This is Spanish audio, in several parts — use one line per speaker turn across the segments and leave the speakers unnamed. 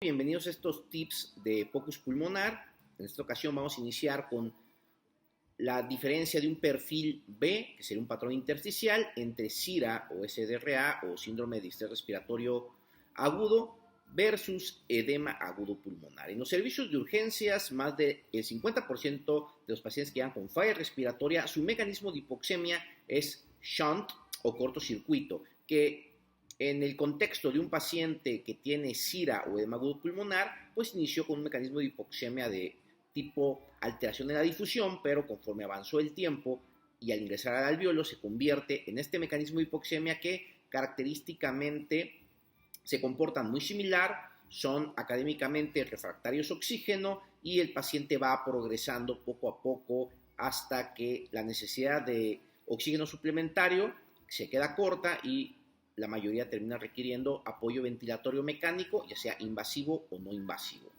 Bienvenidos a estos tips de POCUS pulmonar. En esta ocasión vamos a iniciar con la diferencia de un perfil B, que sería un patrón intersticial, entre SIRA o SDRA o síndrome de distrés respiratorio agudo versus edema agudo pulmonar. En los servicios de urgencias, más del 50% de los pacientes que llegan con falla respiratoria, su mecanismo de hipoxemia es shunt o cortocircuito, que en el contexto de un paciente que tiene SIRA o edema agudo pulmonar, pues inició con un mecanismo de hipoxemia de tipo alteración de la difusión, pero conforme avanzó el tiempo y al ingresar al alveolo se convierte en este mecanismo de hipoxemia que característicamente se comportan muy similar, son académicamente refractarios a oxígeno y el paciente va progresando poco a poco hasta que la necesidad de oxígeno suplementario se queda corta y la mayoría termina requiriendo apoyo ventilatorio mecánico, ya sea invasivo o no invasivo.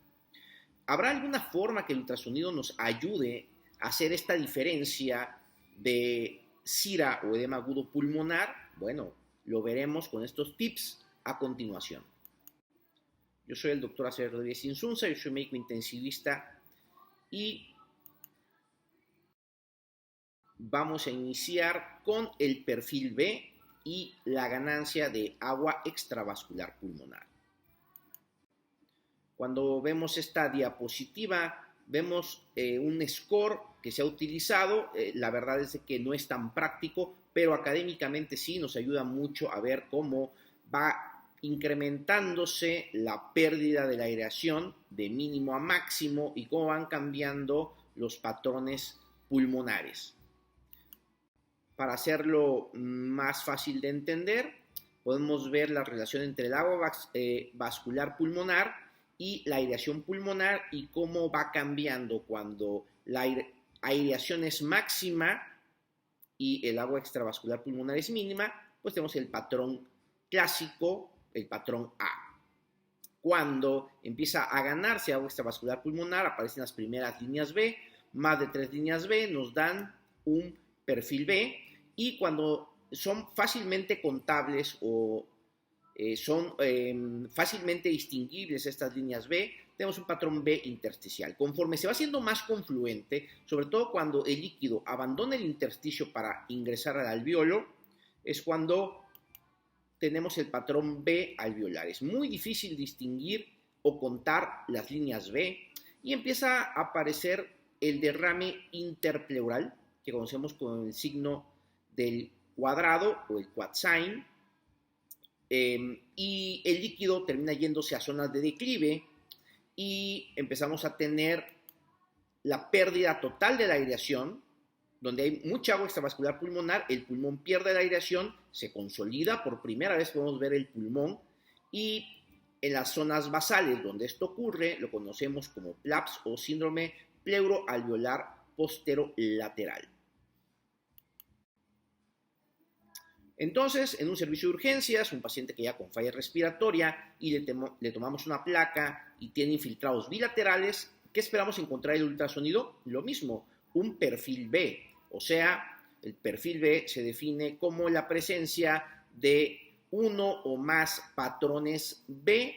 ¿Habrá alguna forma que el ultrasonido nos ayude a hacer esta diferencia de SIRA o edema agudo pulmonar? Bueno, lo veremos con estos tips a continuación. Yo soy el doctor Acer Rodríguez Insunza, yo soy médico intensivista y vamos a iniciar con el perfil B y la ganancia de agua extravascular pulmonar. Cuando vemos esta diapositiva, vemos un score que se ha utilizado. La verdad es que no es tan práctico, pero académicamente sí nos ayuda mucho a ver cómo va incrementándose la pérdida de la aireación de mínimo a máximo y cómo van cambiando los patrones pulmonares. Para hacerlo más fácil de entender, podemos ver la relación entre el agua vascular pulmonar y la aireación pulmonar y cómo va cambiando cuando la aireación es máxima y el agua extravascular pulmonar es mínima, pues tenemos el patrón clásico, el patrón A. Cuando empieza a ganarse agua extravascular pulmonar, aparecen las primeras líneas B, más de 3 líneas B nos dan un perfil B, y cuando son fácilmente contables o son fácilmente distinguibles estas líneas B, tenemos un patrón B intersticial. Conforme se va haciendo más confluente, sobre todo cuando el líquido abandona el intersticio para ingresar al alveolo, es cuando tenemos el patrón B alveolar. Es muy difícil distinguir o contar las líneas B y empieza a aparecer el derrame interpleural, que conocemos con el signo del cuadrado o el quad sign, y el líquido termina yéndose a zonas de declive y empezamos a tener la pérdida total de la aireación, donde hay mucha agua extravascular pulmonar, el pulmón pierde la aireación, se consolida, por primera vez podemos ver el pulmón, y en las zonas basales donde esto ocurre lo conocemos como PLAPS o síndrome pleuroalveolar posterolateral. Entonces, en un servicio de urgencias, un paciente que ya con falla respiratoria y le tomamos una placa y tiene infiltrados bilaterales, ¿qué esperamos encontrar en el ultrasonido? Lo mismo, un perfil B. O sea, el perfil B se define como la presencia de uno o más patrones B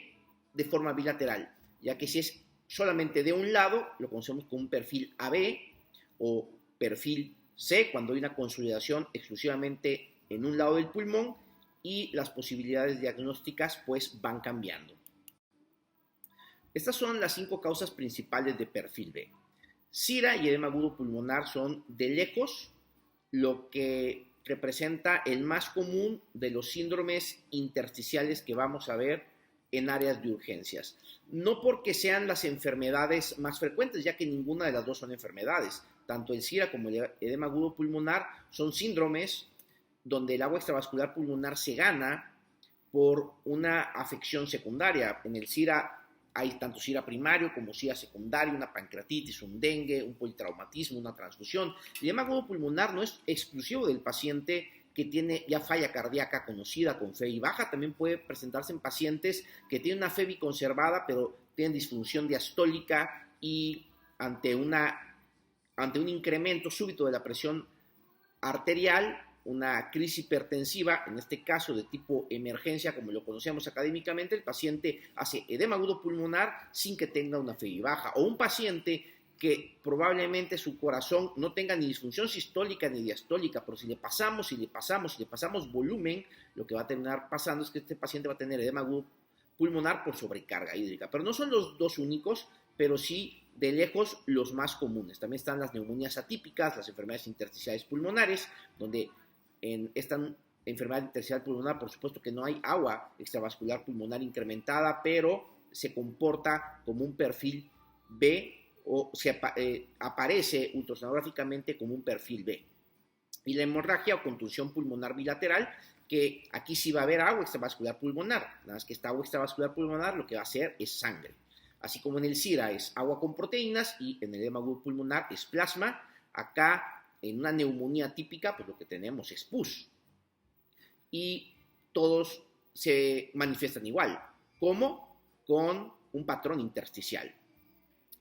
de forma bilateral, ya que si es solamente de un lado, lo conocemos como un perfil AB o perfil C, cuando hay una consolidación exclusivamente en un lado del pulmón y las posibilidades diagnósticas pues van cambiando. Estas son las 5 causas principales de perfil B. SIRA y edema agudo pulmonar son de lejos lo que representa el más común de los síndromes intersticiales que vamos a ver en áreas de urgencias. No porque sean las enfermedades más frecuentes, ya que ninguna de las dos son enfermedades. Tanto el SIRA como el edema agudo pulmonar son síndromes donde el agua extravascular pulmonar se gana por una afección secundaria. En el SIRA hay tanto SIRA primario como SIRA secundario, una pancreatitis, un dengue, un politraumatismo, una transfusión. El edema agudo pulmonar no es exclusivo del paciente que tiene ya falla cardíaca conocida con FEBI baja, también puede presentarse en pacientes que tienen una FEBI conservada pero tienen disfunción diastólica y ante un incremento súbito de la presión arterial una crisis hipertensiva, en este caso de tipo emergencia, como lo conocemos académicamente, el paciente hace edema agudo pulmonar sin que tenga una FEI baja, o un paciente que probablemente su corazón no tenga ni disfunción sistólica ni diastólica, pero si le pasamos volumen, lo que va a terminar pasando es que este paciente va a tener edema agudo pulmonar por sobrecarga hídrica. Pero no son los dos únicos, pero sí de lejos los más comunes. También están las neumonías atípicas, las enfermedades intersticiales pulmonares, donde en esta enfermedad intersticial pulmonar, por supuesto que no hay agua extravascular pulmonar incrementada, pero se comporta como un perfil B o aparece ultrasonográficamente como un perfil B. Y la hemorragia o contusión pulmonar bilateral, que aquí sí va a haber agua extravascular pulmonar, nada más que esta agua extravascular pulmonar lo que va a hacer es sangre. Así como en el SIRA es agua con proteínas y en el edema agudo pulmonar es plasma, acá en una neumonía típica pues lo que tenemos es pus. Y todos se manifiestan igual, como con un patrón intersticial.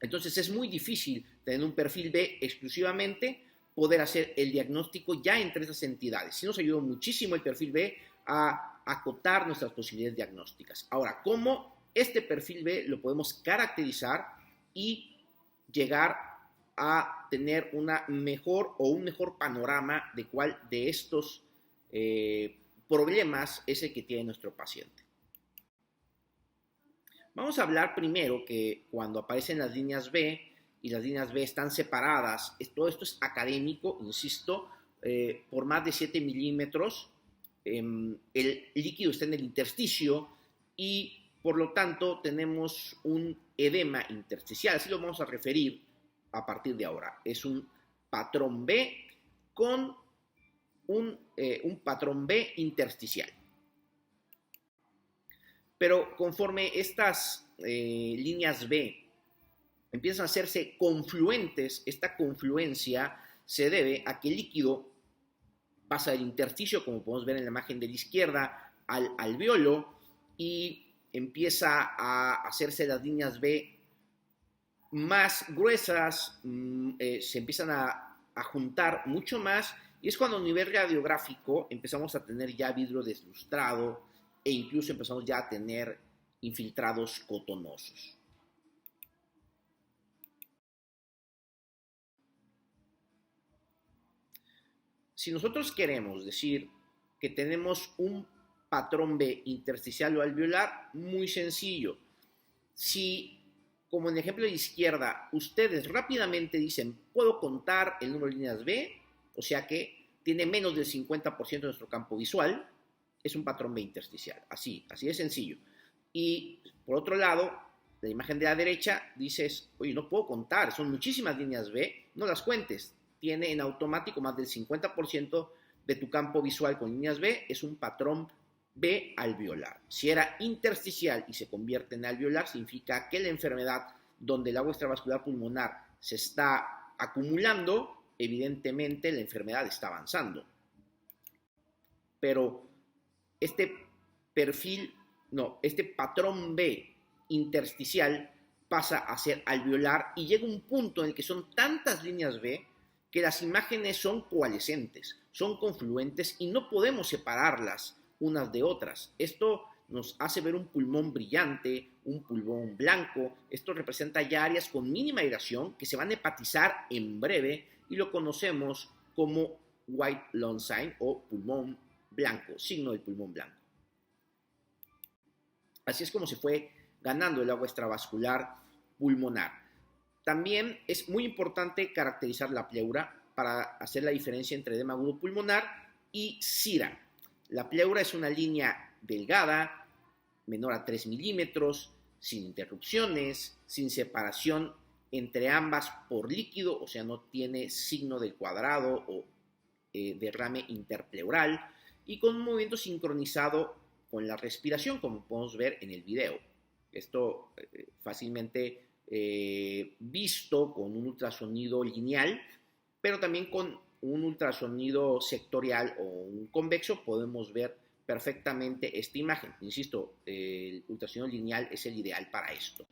Entonces es muy difícil tener un perfil B exclusivamente, poder hacer el diagnóstico ya entre esas entidades. Sí nos ayudó muchísimo el perfil B a acotar nuestras posibilidades diagnósticas. Ahora, ¿cómo este perfil B lo podemos caracterizar y llegar a tener una mejor o un mejor panorama de cuál de estos problemas es el que tiene nuestro paciente? Vamos a hablar primero que cuando aparecen las líneas B y las líneas B están separadas, todo esto es académico, insisto, por más de 7 milímetros, el líquido está en el intersticio y por lo tanto tenemos un edema intersticial, así lo vamos a referir a partir de ahora. Es un patrón B con un patrón B intersticial. Pero conforme estas líneas B empiezan a hacerse confluentes, esta confluencia se debe a que el líquido pasa del intersticio, como podemos ver en la imagen de la izquierda, al alveolo y empieza a hacerse las líneas B más gruesas, se empiezan a juntar mucho más y es cuando a nivel radiográfico empezamos a tener ya vidrio deslustrado e incluso empezamos ya a tener infiltrados cotonosos. Si nosotros queremos decir que tenemos un patrón B intersticial o alveolar, muy sencillo. Si, como en el ejemplo de la izquierda, ustedes rápidamente dicen, puedo contar el número de líneas B, o sea que tiene menos del 50% de nuestro campo visual, es un patrón B intersticial, así de sencillo. Y por otro lado, la imagen de la derecha dices, oye, no puedo contar, son muchísimas líneas B, no las cuentes. Tiene en automático más del 50% de tu campo visual con líneas B, es un patrón B alveolar. Si era intersticial y se convierte en alveolar, significa que la enfermedad donde el agua extravascular pulmonar se está acumulando, evidentemente la enfermedad está avanzando. Pero este patrón B intersticial pasa a ser alveolar y llega un punto en el que son tantas líneas B que las imágenes son coalescentes, son confluentes y no podemos separarlas unas de otras. Esto nos hace ver un pulmón brillante, un pulmón blanco. Esto representa ya áreas con mínima irrigación que se van a hepatizar en breve y lo conocemos como white lung sign o pulmón blanco, signo del pulmón blanco. Así es como se fue ganando el agua extravascular pulmonar. También es muy importante caracterizar la pleura para hacer la diferencia entre edema agudo pulmonar y SIRA. La pleura es una línea delgada, menor a 3 milímetros, sin interrupciones, sin separación entre ambas por líquido, o sea, no tiene signo del cuadrado o derrame interpleural, y con un movimiento sincronizado con la respiración, como podemos ver en el video. Esto fácilmente visto con un ultrasonido lineal, pero también con un ultrasonido sectorial o un convexo podemos ver perfectamente esta imagen. Insisto, el ultrasonido lineal es el ideal para esto.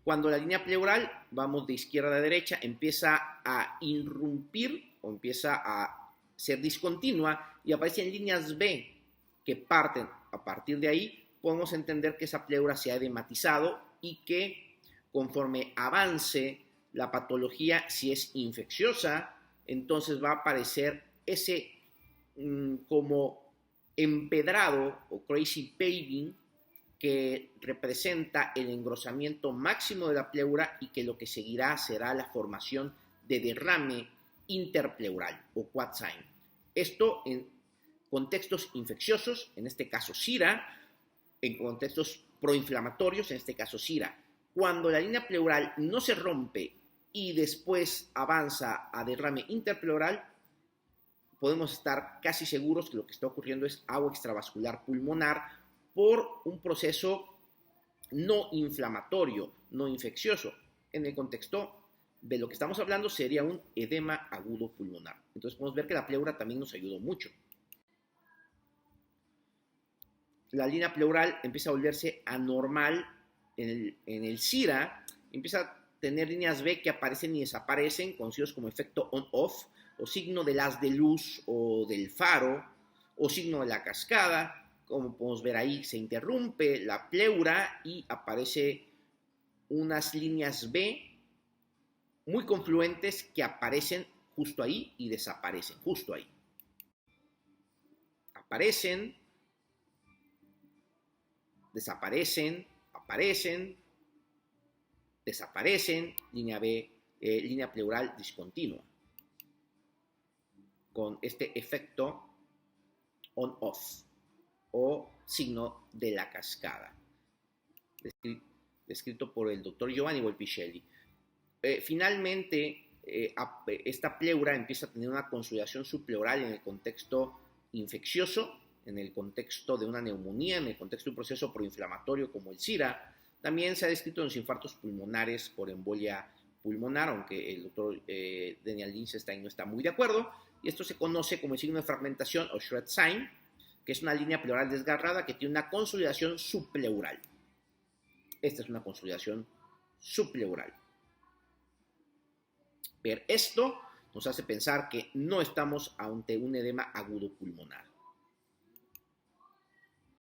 Cuando la línea pleural, vamos de izquierda a derecha, empieza a irrumpir o empieza a ser discontinua y aparecen líneas B que parten a partir de ahí, podemos entender que esa pleura se ha edematizado y que conforme avance la patología, si es infecciosa, entonces va a aparecer ese como empedrado o crazy paving que representa el engrosamiento máximo de la pleura y que lo que seguirá será la formación de derrame interpleural o quad sign. Esto en contextos infecciosos, en este caso SIRA, en contextos proinflamatorios, en este caso SIRA. Cuando la línea pleural no se rompe y después avanza a derrame interpleural, podemos estar casi seguros que lo que está ocurriendo es agua extravascular pulmonar por un proceso no inflamatorio, no infeccioso. En el contexto de lo que estamos hablando sería un edema agudo pulmonar. Entonces podemos ver que la pleura también nos ayudó mucho. La línea pleural empieza a volverse anormal en el SIRA, empieza a tener líneas B que aparecen y desaparecen, conocidos como efecto on-off, o signo del haz de luz o del faro, o signo de la cascada. Como podemos ver ahí, se interrumpe la pleura y aparece unas líneas B muy confluentes que aparecen justo ahí y desaparecen justo ahí. Aparecen, desaparecen, aparecen, desaparecen, línea B, línea pleural discontinua, con este efecto on-off o signo de la cascada, descrito por el doctor Giovanni Volpicelli. Finalmente, esta pleura empieza a tener una consolidación subpleural en el contexto infeccioso, en el contexto de una neumonía, en el contexto de un proceso proinflamatorio como el SIRA. También se ha descrito en los infartos pulmonares por embolia pulmonar, aunque el doctor Daniel Lichtenstein no está muy de acuerdo. Y esto se conoce como el signo de fragmentación o shred sign, que es una línea pleural desgarrada que tiene una consolidación subpleural. Esta es una consolidación subpleural. Ver esto nos hace pensar que no estamos ante un edema agudo pulmonar.